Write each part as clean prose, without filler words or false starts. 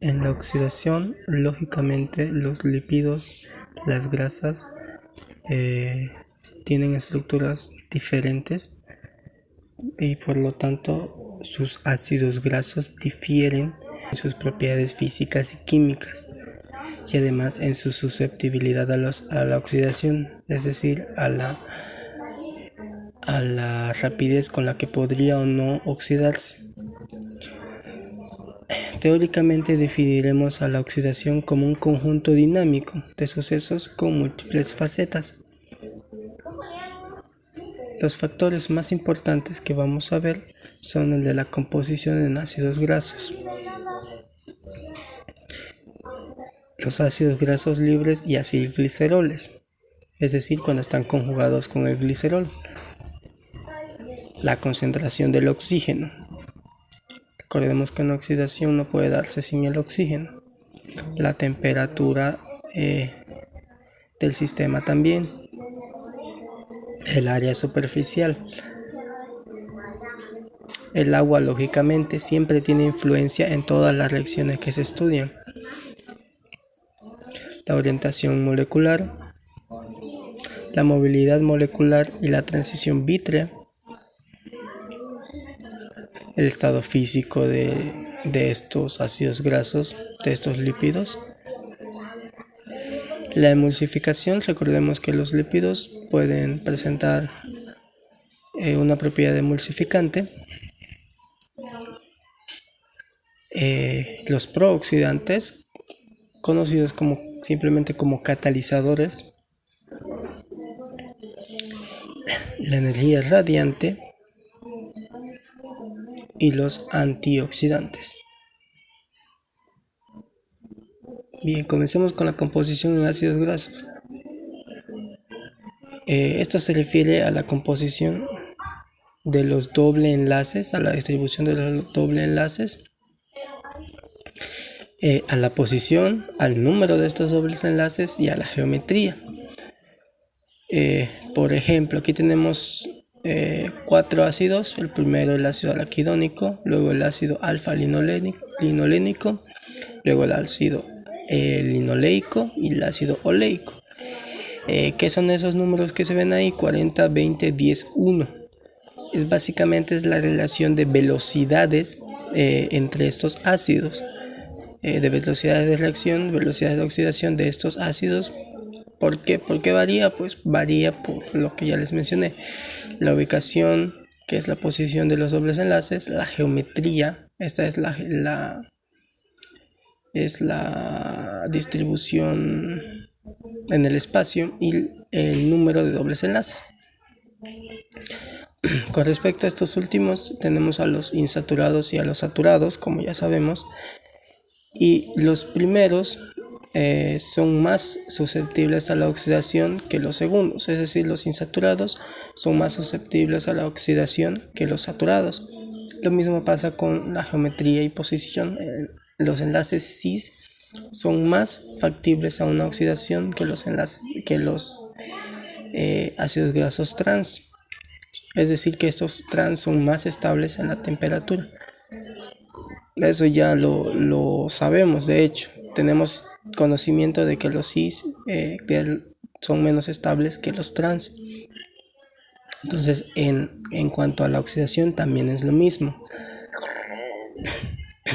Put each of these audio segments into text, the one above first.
En la oxidación, lógicamente, los lípidos, las grasas, tienen estructuras diferentes y por lo tanto sus ácidos grasos difieren en sus propiedades físicas y químicas y además en su susceptibilidad a la oxidación, es decir, a la rapidez con la que podría o no oxidarse. Teóricamente definiremos a la oxidación como un conjunto dinámico de sucesos con múltiples facetas. Los factores más importantes que vamos a ver son el de la composición en ácidos grasos, los ácidos grasos libres y acilgliceroles, es decir, cuando están conjugados con el glicerol, la concentración del oxígeno. Recordemos que una oxidación no puede darse sin el oxígeno. La temperatura del sistema también. El área superficial. El agua, lógicamente, siempre tiene influencia en todas las reacciones que se estudian. La orientación molecular, la movilidad molecular y la transición vítrea. El estado físico de estos ácidos grasos, de estos lípidos. La emulsificación, recordemos que los lípidos pueden presentar una propiedad emulsificante. Los prooxidantes, conocidos simplemente como catalizadores. La energía radiante y los antioxidantes. Bien, comencemos con la composición en ácidos grasos. Esto se refiere a la composición de los doble enlaces, a la distribución de los doble enlaces, a la posición, al número de estos dobles enlaces y a la geometría. Por ejemplo, aquí tenemos 4 ácidos. El primero el ácido araquidónico, luego el ácido alfa-linolénico, luego el ácido linoleico y el ácido oleico. ¿Qué son esos números que se ven ahí? 40, 20, 10, 1. Básicamente es la relación de velocidades entre estos ácidos, de velocidades de reacción, velocidades de oxidación de estos ácidos. ¿Por qué? ¿Por qué varía? Pues varía por lo que ya les mencioné. La ubicación, que es la posición de los dobles enlaces, la geometría, esta es la distribución en el espacio, y el número de dobles enlaces. Con respecto a estos últimos, tenemos a los insaturados y a los saturados, como ya sabemos, y los primeros son más susceptibles a la oxidación que los segundos, es decir, los insaturados son más susceptibles a la oxidación que los saturados. Lo mismo pasa con la geometría y posición. Los enlaces cis son más factibles a una oxidación que los ácidos grasos trans, es decir, que estos trans son más estables en la temperatura. Eso ya lo sabemos. De hecho, tenemos conocimiento de que los cis son menos estables que los trans. Entonces, en cuanto a la oxidación, también es lo mismo.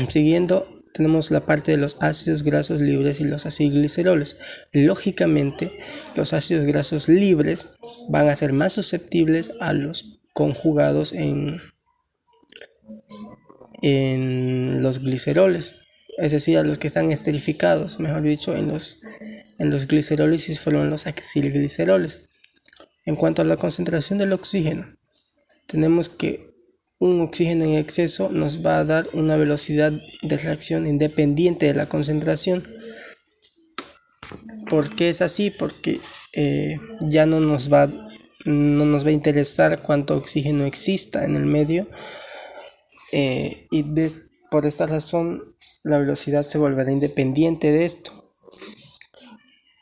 Siguiendo, tenemos la parte de los ácidos grasos libres y los acilgliceroles. Lógicamente, los ácidos grasos libres van a ser más susceptibles a los conjugados en los gliceroles, es decir, a los que están esterificados, mejor dicho, en los gliceroles fueron los acilgliceroles. En cuanto a la concentración del oxígeno, tenemos que un oxígeno en exceso nos va a dar una velocidad de reacción independiente de la concentración. ¿Por qué es así? Porque ya no nos va a interesar cuánto oxígeno exista en el medio, por esta razón la velocidad se volverá independiente de esto.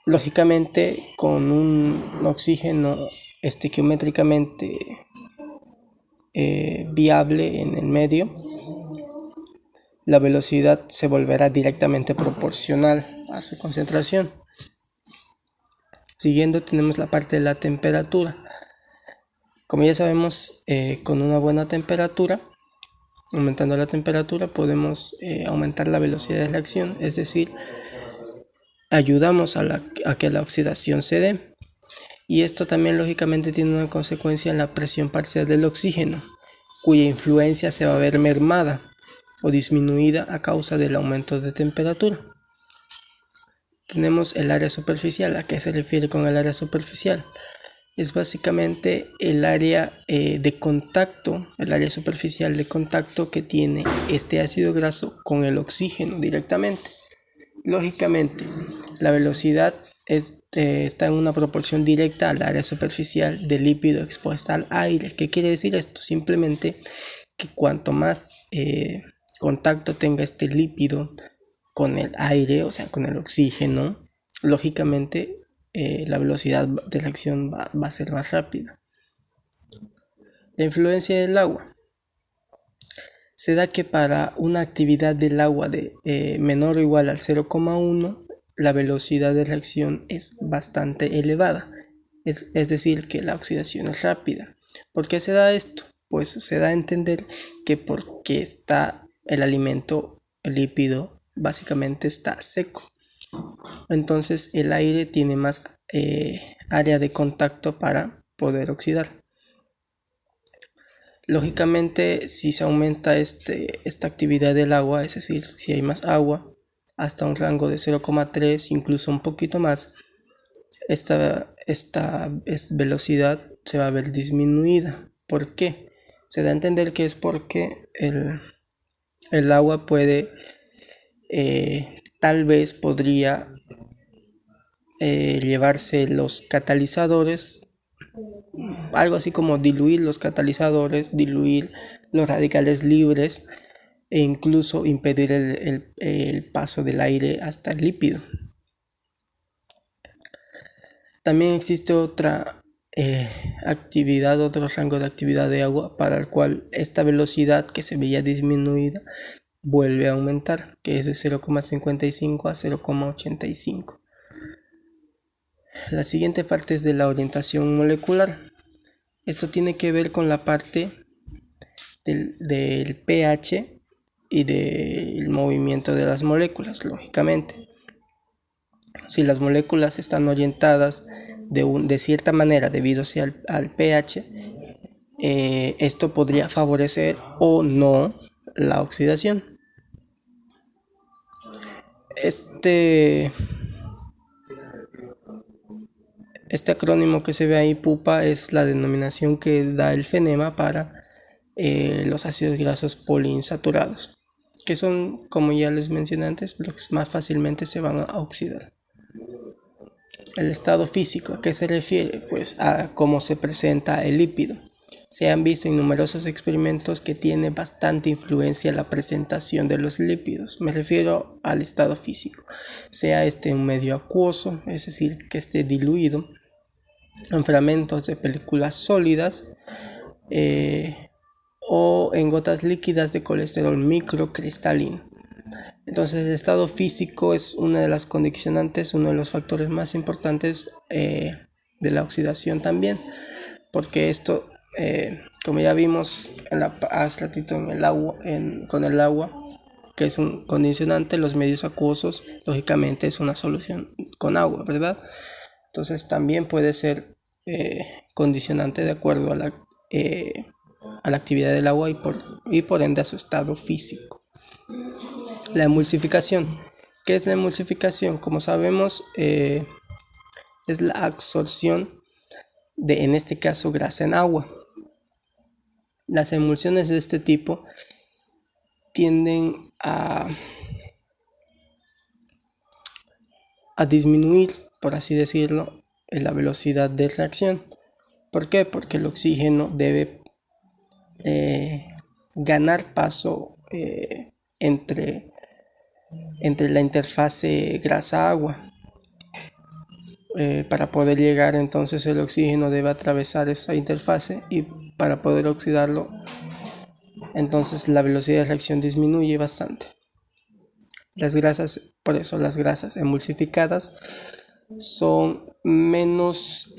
Lógicamente, con un oxígeno estequiométricamente viable en el medio, la velocidad se volverá directamente proporcional a su concentración. Siguiendo tenemos la parte de la temperatura. Como ya sabemos, con una buena temperatura, aumentando la temperatura, podemos aumentar la velocidad de reacción, es decir, ayudamos a que la oxidación se dé. Y esto también lógicamente tiene una consecuencia en la presión parcial del oxígeno, cuya influencia se va a ver mermada o disminuida a causa del aumento de temperatura. Tenemos el área superficial. ¿A qué se refiere con el área superficial? Es básicamente el área de contacto, el área superficial de contacto que tiene este ácido graso con el oxígeno directamente. Lógicamente, la velocidad está en una proporción directa al área superficial del lípido expuesta al aire. ¿Qué quiere decir esto? Simplemente que cuanto más contacto tenga este lípido con el aire, o sea, con el oxígeno, lógicamente la velocidad de reacción va a ser más rápida. La influencia del agua. Se da que para una actividad del agua de menor o igual al 0,1, la velocidad de reacción es bastante elevada. Es decir, que la oxidación es rápida. ¿Por qué se da esto? Pues se da a entender que porque está el alimento, el lípido, básicamente está seco. Entonces el aire tiene más área de contacto para poder oxidar. Lógicamente, si se aumenta esta actividad del agua, es decir, si hay más agua, hasta un rango de 0,3, incluso un poquito más, esta velocidad se va a ver disminuida. ¿Por qué? Se da a entender que es porque el agua puede, tal vez podría llevarse los catalizadores, algo así como diluir los catalizadores, diluir los radicales libres e incluso impedir el paso del aire hasta el lípido. También existe otra actividad, otro rango de actividad de agua para el cual esta velocidad que se veía disminuida vuelve a aumentar, que es de 0,55 a 0,85. La siguiente parte es de la orientación molecular. Esto tiene que ver con la parte del pH y del movimiento de las moléculas, lógicamente. Si las moléculas están orientadas de cierta manera debido al pH, esto podría favorecer o no la oxidación. Este acrónimo que se ve ahí, PUPA, es la denominación que da el fenema para los ácidos grasos poliinsaturados, que son, como ya les mencioné antes, los que más fácilmente se van a oxidar. El estado físico, ¿a qué se refiere? Pues a cómo se presenta el lípido. Se han visto en numerosos experimentos que tiene bastante influencia la presentación de los lípidos. Me refiero al estado físico, sea un medio acuoso, es decir, que esté diluido en fragmentos de películas sólidas o en gotas líquidas de colesterol microcristalino. Entonces el estado físico es una de las condicionantes, uno de los factores más importantes de la oxidación también, porque esto, como ya vimos hace ratito con el agua, que es un condicionante, los medios acuosos, lógicamente es una solución con agua, ¿verdad? Entonces también puede ser condicionante de acuerdo a la actividad del agua y por ende a su estado físico. La emulsificación. ¿Qué es la emulsificación? Como sabemos, es la absorción de, en este caso, grasa en agua. Las emulsiones de este tipo tienden a disminuir, por así decirlo, la velocidad de reacción. ¿Por qué? Porque el oxígeno debe ganar paso entre la interfase grasa-agua. Para poder llegar, entonces el oxígeno debe atravesar esa interfase y para poder oxidarlo, entonces la velocidad de reacción disminuye bastante. Las grasas, por eso las grasas emulsificadas son menos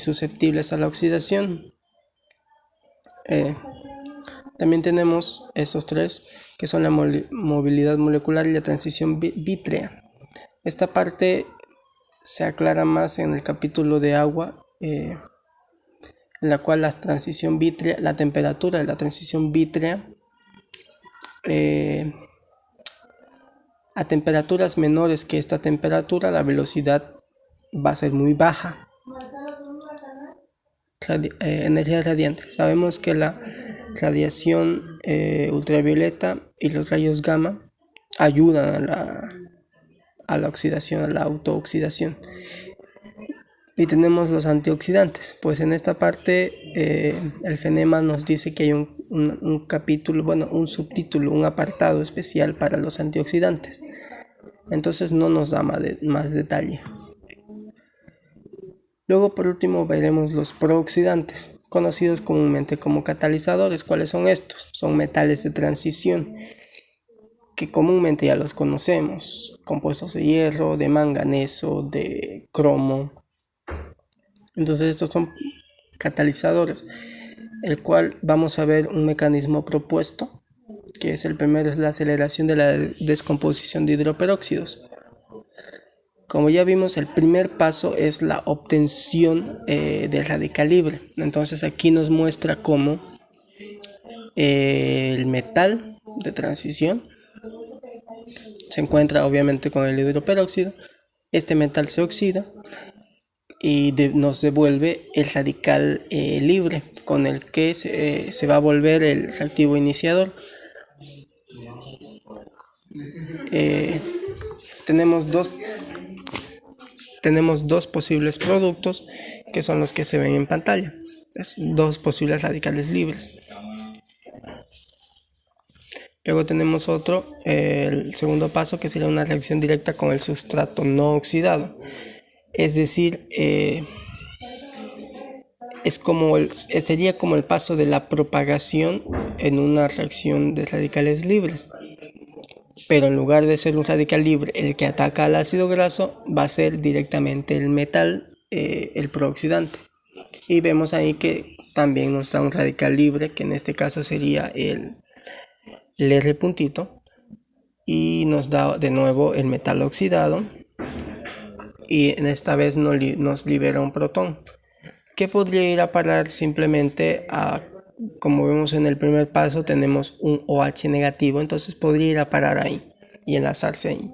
susceptibles a la oxidación. También tenemos estos tres, que son la movilidad molecular y la transición vítrea. Esta parte se aclara más en el capítulo de agua, en la cual la transición vítrea, la temperatura de la transición vítrea, a temperaturas menores que esta temperatura, la velocidad va a ser muy baja. Energía radiante. Sabemos que la radiación ultravioleta y los rayos gamma ayudan a la oxidación, a la autooxidación. Y tenemos los antioxidantes. Pues en esta parte el FENEMA nos dice que hay un capítulo, bueno, un subtítulo, un apartado especial para los antioxidantes. Entonces no nos da más detalle. Luego, por último, veremos los prooxidantes, conocidos comúnmente como catalizadores. ¿Cuáles son estos? Son metales de transición, que comúnmente ya los conocemos, compuestos de hierro, de manganeso, de cromo. Entonces estos son catalizadores, el cual vamos a ver un mecanismo propuesto, que es el primero, es la aceleración de la descomposición de hidroperóxidos. Como ya vimos, el primer paso es la obtención del radical libre. Entonces aquí nos muestra cómo el metal de transición se encuentra obviamente con el hidroperóxido. Este metal se oxida y nos devuelve el radical libre, con el que se va a volver el reactivo iniciador. Tenemos dos posibles productos, que son los que se ven en pantalla. Dos posibles radicales libres. Luego tenemos el segundo paso, que sería una reacción directa con el sustrato no oxidado. Es decir, sería como el paso de la propagación en una reacción de radicales libres. Pero en lugar de ser un radical libre el que ataca al ácido graso, va a ser directamente el metal, el prooxidante. Y vemos ahí que también nos da un radical libre, que en este caso sería el R puntito, y nos da de nuevo el metal oxidado, y en esta vez nos libera un protón, que podría ir a parar simplemente como vemos en el primer paso, tenemos un OH negativo, entonces podría ir a parar ahí y enlazarse ahí.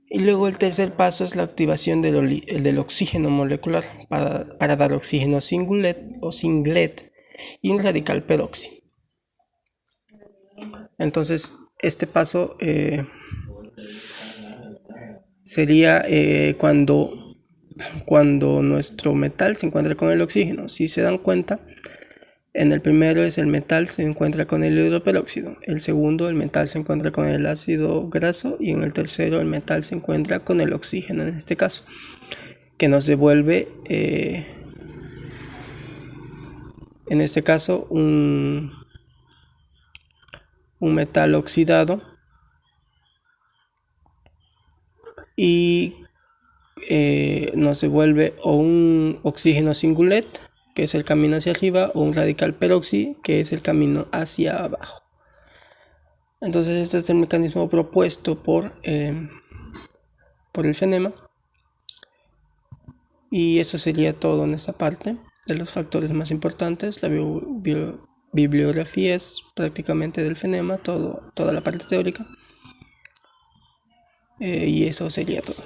Y luego el tercer paso es la activación del oxígeno molecular para dar oxígeno singlet y un radical peroxi. Entonces este paso sería cuando nuestro metal se encuentra con el oxígeno. Si se dan cuenta, en el primero el metal se encuentra con el hidroperóxido, el segundo el metal se encuentra con el ácido graso, y en el tercero el metal se encuentra con el oxígeno, en este caso, que nos devuelve en este caso un metal oxidado, y nos devuelve o un oxígeno singlet, que es el camino hacia arriba, o un radical peroxi, que es el camino hacia abajo. Entonces este es el mecanismo propuesto por el FENEMA, y eso sería todo en esta parte de los factores más importantes. La bibliografía es prácticamente del FENEMA, toda la parte teórica, y eso sería todo.